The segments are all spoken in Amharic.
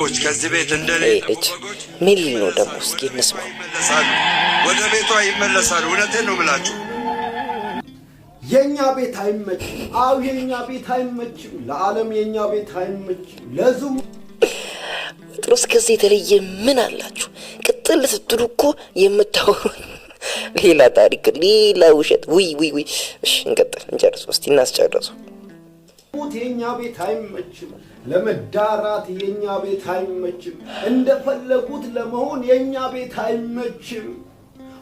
ከዚህ ቤት እንደኔ ተቆቆች ምን ነው ደግሞ እስኪ እንስማው። ወደ ቤቷ ይመለሳሉ። እውነቴን ነው የምላችሁ። የኛ ቤት አይመችም። አው የኛ ቤት አይመችም። ለዓለም የኛ ቤት አይመችም። ለዙም ጴጥሮስ ከዚህ የተለየ ምን አላችሁ? ቅጥል ስትሉ እኮ የምታወሩ ሌላ ታሪክ፣ ሌላ ውሸት። ውይ እሺ እንቀጥል፣ እንጨርሰው እስቲ እናስጨርሰው። ሞት የኛ ቤት አይመችም። ለመዳራት የኛ ቤት አይመችም። እንደፈለጉት ለመሆን የኛ ቤት አይመችም።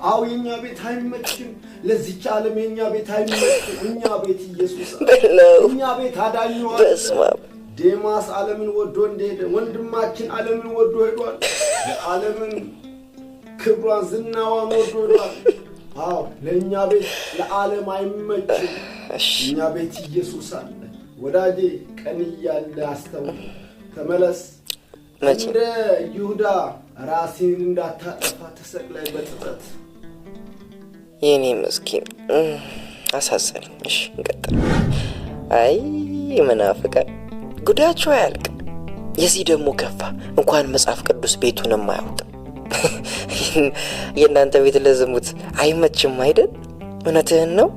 አው የኛ ቤት አይመችም። ለዚች ዓለም የኛ ቤት አይመችም። እኛ ቤት ኢየሱስ በለው። እኛ ቤት አዳኙ በስማም ዴማስ ዓለምን ወዶ እንደሄደ ወንድማችን ዓለምን ወዶ ሄዷል። ዓለምን ክብሯን ዝናዋን ወዶ ሄዷል። አው ለኛ ቤት ለዓለም አይመችም። እኛ ቤት ኢየሱስ አለ። ወዳጄ ቀን እያለ አስተውል፣ ተመለስ። እንደ ይሁዳ ራስን እንዳታጠፋ ተሰቅላይ በጥበት የኔ ምስኪን አሳዘነኝ። እሺ እንቀጥል። አይ መናፍቃን ጉዳቸው አያልቅ። የዚህ ደግሞ ከፋ። እንኳን መጽሐፍ ቅዱስ ቤቱንም አያውቅ። የእናንተ ቤት ለዝሙት አይመችም አይደል? እውነትህን ነው።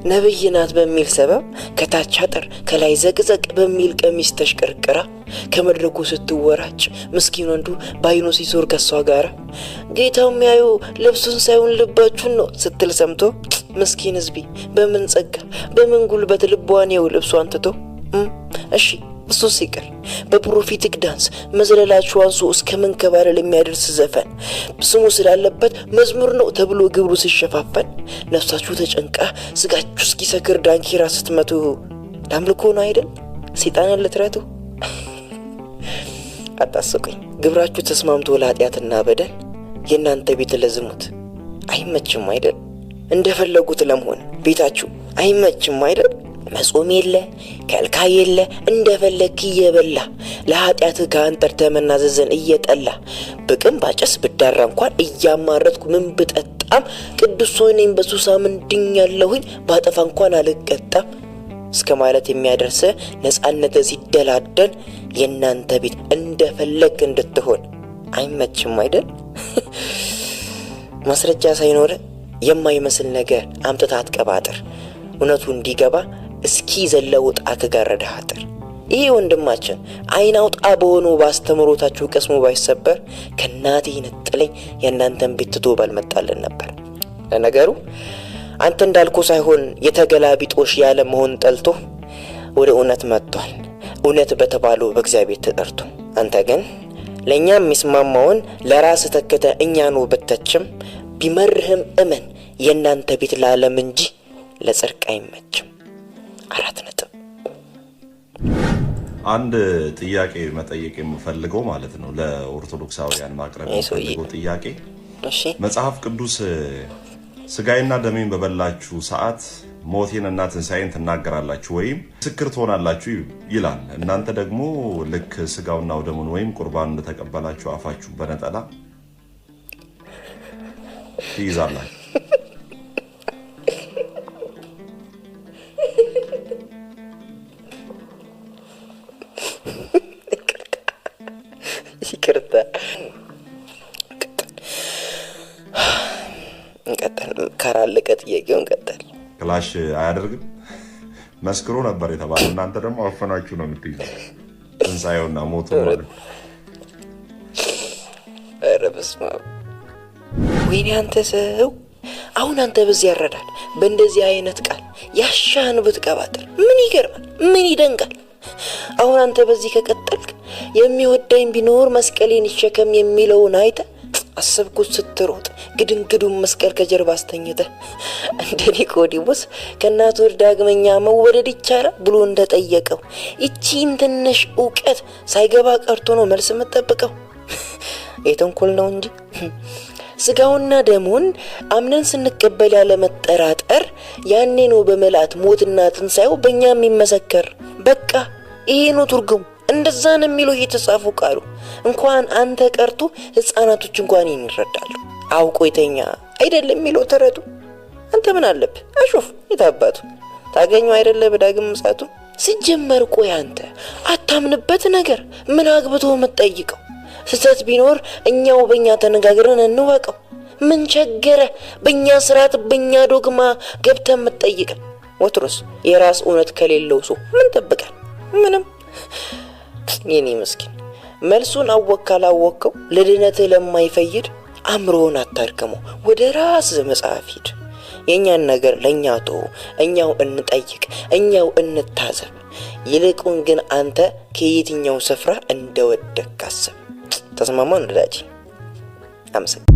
ነብይ ናት በሚል ሰበብ ከታች አጥር ከላይ ዘቅዘቅ በሚል ቀሚስ ተሽቀርቅራ ከመድረኩ ስትወራጭ ምስኪን ወንዱ ባይኑ ሲዞር ከሷ ጋራ ጌታው የሚያዩ ልብሱን ሳይሆን ልባችሁን ነው ስትል ሰምቶ ምስኪን ሕዝቢ በምን ጸጋ በምን ጉልበት ልቧን የው ልብሷን ትቶ እሺ እሱ ሲቀር በፕሮፊቲክ ዳንስ መዝለላችሁ አንሱ እስከ መንከባለል የሚያደርስ ዘፈን ስሙ ስላለበት መዝሙር ነው ተብሎ ግብሩ ሲሸፋፈን ነፍሳችሁ ተጨንቃ ስጋችሁ እስኪሰክር ዳንኪራ ስትመቱ ዳምልኮ ነው አይደል? ሰይጣንን ልትረቱ አታስቁኝ። ግብራችሁ ተስማምቶ ለኃጢአትና በደል የእናንተ ቤት ለዝሙት አይመችም አይደል? እንደፈለጉት ለመሆን ቤታችሁ አይመችም አይደል? መጾም የለ ከልካይ የለ እንደፈለክ እየበላ ለኃጢአት ከአንተር ተመናዘዘን እየጠላ በቅም ባጨስ ብዳራ እንኳን እያማረጥኩ ምን ብጠጣም ቅዱስ ሆነኝ በሱሳ ምንድኛለሁኝ ባጠፋ እንኳን አልቀጣም እስከ ማለት የሚያደርስ ነፃነት ሲደላደል የእናንተ ቤት እንደፈለክ እንድትሆን አይመችም አይደል? ማስረጃ ሳይኖር የማይመስል ነገር አምጥታ አትቀባጥር። እውነቱ እንዲገባ እስኪ ዘለውጣ ከጋረደ አጥር። ይሄ ወንድማችን አይናውጣ በሆነው ባስተምሮታችሁ ቀስሙ ባይሰበር ከናቴ ነጥለኝ የእናንተን ቤት ትቶ ባልመጣልን ነበር። ለነገሩ አንተ እንዳልኩ ሳይሆን የተገላቢጦሽ ያለ መሆን ጠልቶ ወደ እውነት መጥቷል። እውነት በተባለው በእግዚአብሔር ተጠርቶ አንተ ግን ለኛ የሚስማማውን ለራስ ተከተ እኛኑ በተችም ቢመርህም እመን የእናንተ ቤት ለዓለም እንጂ ለጽድቅ አይመችም። 4 ነጥብ። አንድ ጥያቄ መጠየቅ የምፈልገው ማለት ነው ለኦርቶዶክሳውያን ማቅረብ የምፈልገው ጥያቄ እሺ መጽሐፍ ቅዱስ ስጋዬና ደሜን በበላችሁ ሰዓት ሞቴንና ትንሣኤን ትናገራላችሁ ወይም ምስክር ትሆናላችሁ ይላል። እናንተ ደግሞ ልክ ስጋውና ደሙን ወይም ቁርባን እንደተቀበላችሁ አፋችሁ በነጠላ ትይዛላችሁ። ይቅርታ እንቀጥል። ካላለቀ ጥያቄውን ቀጥል። ክላሽ አያደርግም መስክሮ ነበር የተባለው። እናንተ ደግሞ አፈናችሁ ነው የምትይዙት ትንሣኤውና ሞቱ ማለት። ኧረ በስመ አብ። ወይኔ አንተ ሰው፣ አሁን አንተ በዚህ ያረዳል በእንደዚህ አይነት ቃል ያሻህን ብትቀባጥር ምን ይገርማል? ምን ይደንቃል? አሁን አንተ በዚህ ከቀጠልክ የሚወደኝ ቢኖር መስቀሌን ይሸከም የሚለውን አይተ አሰብኩት ስትሮጥ ግድንግዱን መስቀል ከጀርባ አስተኝተ እንደ ኒቆዲሞስ ከእናቱ ዳግመኛ መወለድ ይቻላል ብሎ እንደጠየቀው እቺን ትንሽ ዕውቀት ሳይገባ ቀርቶ ነው መልስ የምትጠብቀው? የተንኮል ነው እንጂ ስጋውና ደሙን አምነን ስንቀበል ያለ መጠራጠር ያኔ ነው በመላት ሞትና ትንሣኤው በእኛ የሚመሰከር። በቃ ይሄ ነው ትርጉሙ። እንደዛ ነው የሚለው የተጻፈ ቃሉ። እንኳን አንተ ቀርቶ ህፃናቶች እንኳን ይረዳሉ። አውቆ የተኛ አይደለም የሚለው ተረቱ። አንተ ምን አለብህ? አሾፍ የታባቱ ታገኘው አይደለ በዳግም ምጽአቱ ሲጀመር ቆይ አንተ አታምንበት ነገር ምን አግብቶ የምትጠይቀው? ስህተት ቢኖር እኛው በእኛ ተነጋግረን እንወቀው። ምን ቸገረ? በእኛ ስርዓት በእኛ ዶግማ ገብተህ የምትጠይቀን? ወትሮስ የራስ እውነት ከሌለው ሰው ምን ጠብቃል? ምንም። የኔ ምስኪን መልሱን አወቅ ካላወቅከው ለድነትህ ለማይፈይድ አእምሮውን አታድክመው፣ ወደ ራስ መጽሐፍ ሂድ። የኛን ነገር ለኛ ተው፣ እኛው እንጠይቅ፣ እኛው እንታዘብ። ይልቁን ግን አንተ ከየትኛው ስፍራ እንደወደቅክ አስብ። ተስማማን ወዳጄ? አመሰግናለሁ።